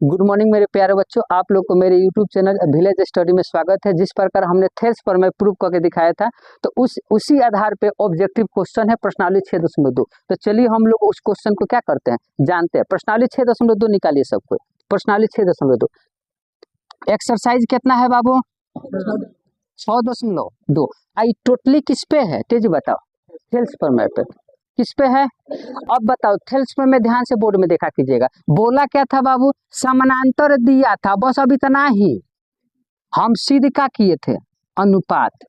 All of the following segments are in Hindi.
गुड मॉर्निंग मेरे प्यारे बच्चों, आप लोग को मेरे यूट्यूब चैनल विलेज स्टडी में स्वागत है। जिस प्रकार हमने थेल्स पर मैं प्रूव करके दिखाया था, तो उसी आधार पे ऑब्जेक्टिव क्वेश्चन है प्रश्नावली 6.2। तो चलिए हम लोग उस क्वेश्चन को क्या करते हैं, जानते हैं। प्रश्नावली 6.2 निकालिए सबको। प्रश्नावली 6.2 एक्सरसाइज कितना है बाबू? 6.2। आई टोटली किस पे है तेजी बताओ? थेल्स पर मैप पे किस पे है? अब बताओ, थेल्स पर में ध्यान से बोर्ड में देखा कीजिएगा। बोला क्या था बाबू? समानांतर दिया था, बस अब इतना ही। हम सीध का किए थे अनुपात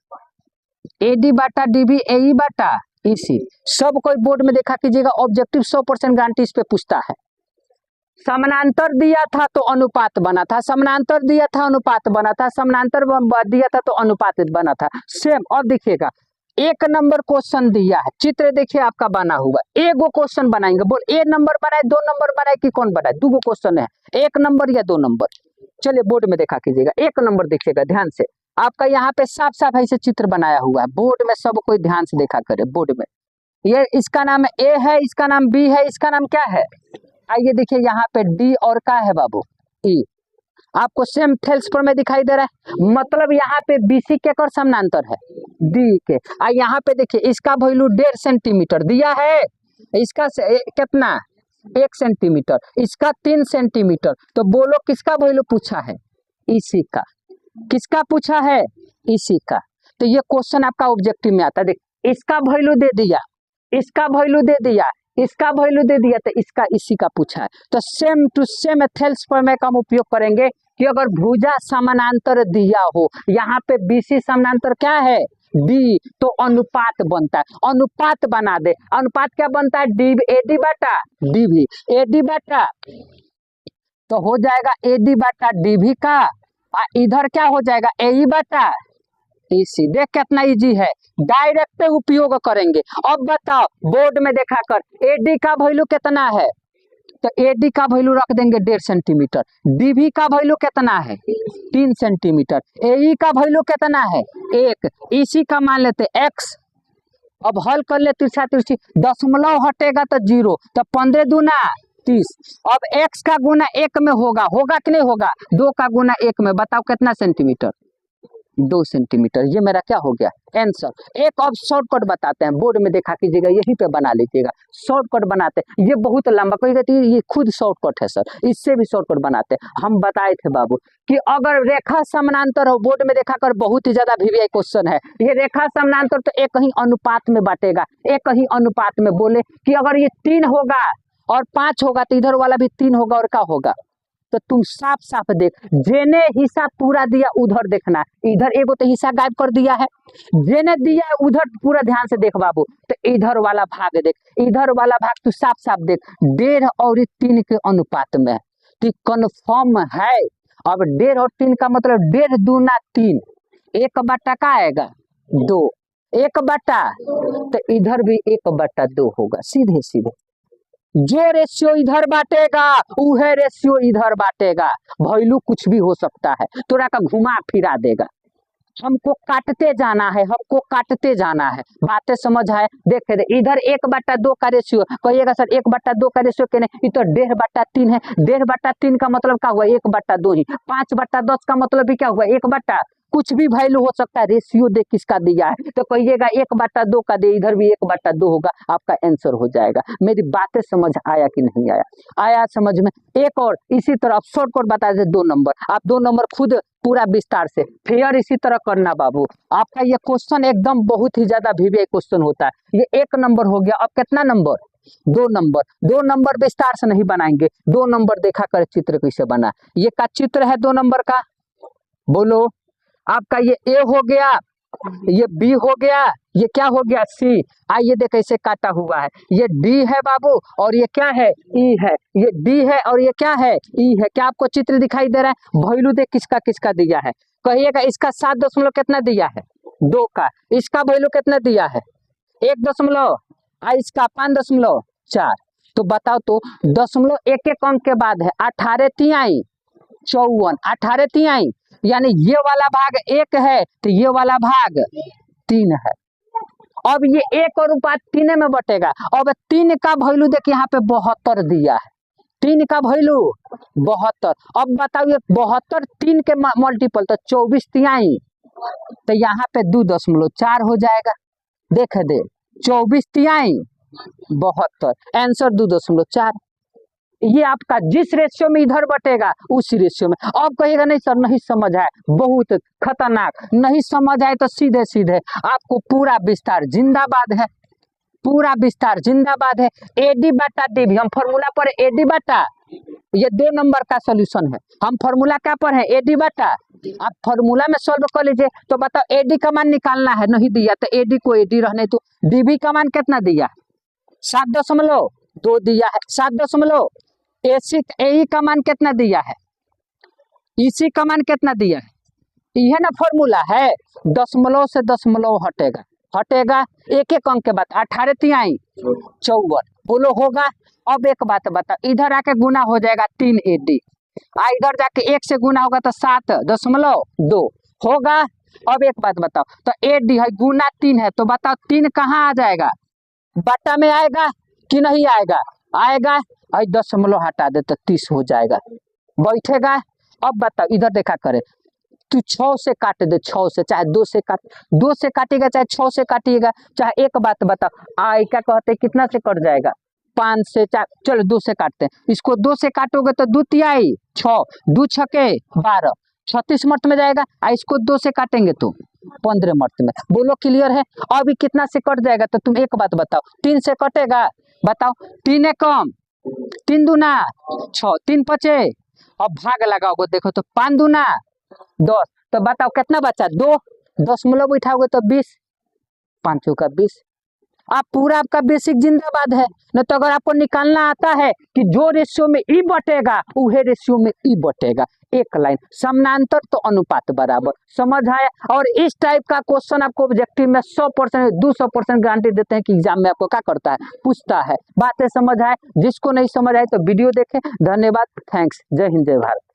एडी बाटा डीबी एई बाटा ईसी। सब कोई बोर्ड में देखा कीजिएगा। ऑब्जेक्टिव 100% गारंटी इस पे पूछता है। समानांतर दिया था तो अनुपात बना था, समानांतर दिया था अनुपात बना था, समानांतर दिया था तो अनुपात बना था। सेम अब देखिएगा, एक नंबर क्वेश्चन दिया है, चित्र देखिए आपका बना हुआ। एगो क्वेश्चन बनाएंगे, बोल ए नंबर बनाए, 2 नंबर बनाए कि कौन बनाए? 2 क्वेश्चन है, 1 नंबर या 2 नंबर। चलिए बोर्ड में देखा कीजिएगा, 1 नंबर देखिएगा ध्यान से। आपका यहाँ पे साफ साफ ऐसे चित्र बनाया हुआ है बोर्ड में, सब कोई ध्यान से देखा करे बोर्ड में। ये इसका नाम ए है, इसका नाम बी है, इसका नाम क्या है? आइए देखिए यहाँ पे डी और का है बाबू ई। आपको सेम थेल्स पर में दिखाई दे रहा है, मतलब यहाँ पे बीसी के कर समानांतर है डी के। यहाँ पे देखिए इसका वैल्यू 1.5 सेंटीमीटर दिया है, इसका कितना 1 सेंटीमीटर, इसका 3 सेंटीमीटर। तो बोलो किसका वैल्यू पूछा है? इसी का। किसका पूछा है? इसी का। तो ये क्वेश्चन आपका ऑब्जेक्टिव में आता है। देख, इसका वैल्यू दे दिया, इसका वैल्यू दे दिया, इसका वैल्यू दे दिया, तो इसका इसी का पूछा है। तो सेम टू सेम थेल्स प्रमेय का हम उपयोग करेंगे कि अगर भुजा समानांतर दिया हो, यहाँ पे बीसी समानांतर क्या है? डी, तो अनुपात बनता है। अनुपात बना दे। अनुपात क्या बनता है? डी एडी बाटा डीवी। एडी बाटा तो हो जाएगा एडी बाटा डीवी का, और इधर क्या हो जाएगा? एई बाटा इसी। देख कितना इजी है, डायरेक्ट उपयोग करेंगे। अब बताओ बोर्ड में देखा कर, एडी का वैल्यू कितना है? तो एडी का वैल्यू रख देंगे 1.5 सेंटीमीटर। डीवी का वैल्यू कितना है? 3 सेंटीमीटर। एई का वैल्यू कितना है? 1। इसी का मान लेते एक्स। अब हल कर ले तिरछा तिरछी, दशमलव हटेगा तो 0, तो 15 दूना 30। अब एक्स का गुना 1 में होगा, होगा कि नहीं होगा? 2 का गुना 1 में, बताओ कितना सेंटीमीटर? 2 सेंटीमीटर। ये मेरा क्या हो गया? आंसर। एक अब शॉर्टकट बताते हैं, बोर्ड में देखा कीजिएगा, यही पे बना लीजिएगा। शॉर्टकट बनाते हैं, ये बहुत लंबा, कोई कहती है ये खुद शॉर्टकट है सर, इससे भी शॉर्टकट बनाते हैं। हम बताए थे बाबू कि अगर रेखा समानांतर हो, बोर्ड में देखा कर, बहुत ही ज्यादा वीवीआई क्वेश्चन है। ये रेखा समानांतर तो एक ही अनुपात में बांटेगा, एक ही अनुपात में। बोले कि अगर ये 3 होगा और 5 होगा, तो इधर वाला भी 3 होगा और क्या होगा? तो तुम साफ साफ देख, जेने हिस्सा पूरा दिया उधर देखना, इधर एगो तो हिस्सा गायब कर दिया है। जेने दिया है उधर पूरा ध्यान से देख बाबू, तो इधर वाला भाग देख, इधर वाला भाग तू साफ साफ देख, 1.5 और 3 के अनुपात में। तो कन्फर्म है। अब 1.5 और 3 का मतलब 1.5 दूना 3, 1 बटा का आएगा 2, 1 बटा, तो इधर भी 1 बटा 2 होगा। सीधे सीधे जो रेशियो इधर बांटेगा उहे रेशियो इधर बांटेगा। वैल्यू कुछ भी हो सकता है, थोड़ा का घुमा फिरा देगा। हमको काटते जाना है, हमको काटते जाना है। बातें समझ आए? देखे दे, इधर 1 बटा 2 का रेशियो, कहिएगा सर 1 बटा 2 का रेशियो के नहीं, तो 1.5 बटा 3 है। 1.5 बटा 3 का मतलब क्या हुआ? 1 बटा 2 ही। 5 बटा 10 का मतलब भी क्या हुआ? 1 बटा, कुछ भी वैल्यू हो सकता है। रेशियो देख किसका दिया है, तो कहिएगा 1 बटा 2 का दे, इधर भी 1 बटा 2 होगा, आपका आंसर हो जाएगा। मेरी बातें समझ आया कि नहीं आया? आया समझ में? एक और इसी तरह शॉर्टकट बता दे, 2 नंबर। आप 2 नंबर खुद पूरा विस्तार से फिर इसी तरह करना बाबू। आपका ये क्वेश्चन एकदम बहुत ही ज्यादा वीवीआई क्वेश्चन होता है। ये 1 नंबर हो गया। अब कितना नंबर? 2 नंबर। 2 नंबर विस्तार से नहीं बनाएंगे, 2 नंबर देखा कर चित्र कैसे बना। ये का चित्र है 2 नंबर का, बोलो। आपका ये ए हो गया, ये बी हो गया, ये क्या हो गया? सी। आइए देख कैसे काटा हुआ है। ये डी है बाबू, और ये क्या है? ई है। ये डी है और ये क्या है? ई है। क्या आपको चित्र दिखाई दे रहा है? वैल्यू देख किसका किसका दिया है, कहिएगा। इसका 7 दशमलव कितना दिया है? 2 का। इसका वैल्यू कितना दिया है? 1 दशमलव, इसका 5.4। तो बताओ तो दशमलव एक एक अंक के बाद है 18 तिहाई 54, 18 तिहाई, यानी ये वाला भाग 1 है, तो ये वाला भाग 3 है। अब ये 1 और अनुपात 3 में बटेगा। अब 3 का वैल्यू देख यहाँ पे 72 दिया है, 3 का वैल्यू 72। अब बताओ ये 72 3 के मल्टीपल तो 24 तिहाई, तो यहाँ पे 2.4 हो जाएगा। देख दे 24 तिहाई 72, आंसर 2.4। ये आपका जिस रेशियो में इधर बटेगा उसी रेशियो में। अब कहिएगा नहीं सर नहीं समझ आए, बहुत खतरनाक, नहीं समझ आए तो सीधे सीधे आपको पूरा विस्तार जिंदाबाद है, पूरा विस्तार जिंदाबाद है। एडी बटा डीवी, हम फॉर्मूला पर एडी बटा, ये 2 नंबर का सॉल्यूशन है। हम फॉर्मूला क्या पर है, एडी बटा। आप फॉर्मूला में सॉल्व कर लीजिए। तो बताओ एडी का मान निकालना है, नहीं दिया तो एडी को एडी रहने दो। डीवी का मान कितना दिया, 7.2 दिया है, 7. एसी ए का मान कितना दिया है, इसी का मान कितना दिया है, यह ना फॉर्मूला है। दशमलव से दशमलव हटेगा, हटेगा एक एक अंक के बाद 18 तिहाई 54, बोलो होगा। अब एक बात बता, इधर आके गुना हो जाएगा 3 AD, इधर जाके 1 से गुना होगा तो 7.2 होगा। अब एक बात बताओ, तो AD है गुना 3 है, तो बताओ 3 कहाँ आ जाएगा, बटा में आएगा कि नहीं आएगा, आएगा। 0.5 हटा दे तो 30 हो जाएगा, बैठेगा। अब बताओ इधर देखा करे, तू 6 से काट दे, 6 से, चाहे 2 से काट, 2 से काटेगा चाहे 6 से काटिएगा, चाहे एक बात बताओ आई क्या कहते कितना से कट जाएगा, 5 से, चाहे चलो 2 से काटते हैं, इसको 2 से काटोगे तो 2 तिहाई 6, 2 छके 12, 36 मर्त में जाएगा। इसको 2 से काटेंगे तो 15 मर्त में, बोलो क्लियर है। अभी कितना से कट जाएगा, तो तुम एक बात बताओ, 3 से कटेगा, बताओ 3 है कम, 3 दूना 6, 3 5, अब भाग लगाओगे देखो तो 5 दूना 10, तो बताओ कितना बचा, 2, दशमलव उठाओगे तो 20, 5 का 20। आप पूरा आपका बेसिक जिंदाबाद है। न तो अगर आपको निकालना आता है कि जो रेशियो में ई बटेगा उहे रेशियो में ई बटेगा, एक लाइन समानांतर तो अनुपात बराबर, समझ आया। और इस टाइप का क्वेश्चन आपको ऑब्जेक्टिव में 100% 200% गारंटी देते हैं कि एग्जाम में आपको क्या करता है, पूछता है। बातें समझ आए, जिसको नहीं समझ आए तो वीडियो देखें। धन्यवाद, थैंक्स, जय हिंद जय भारत।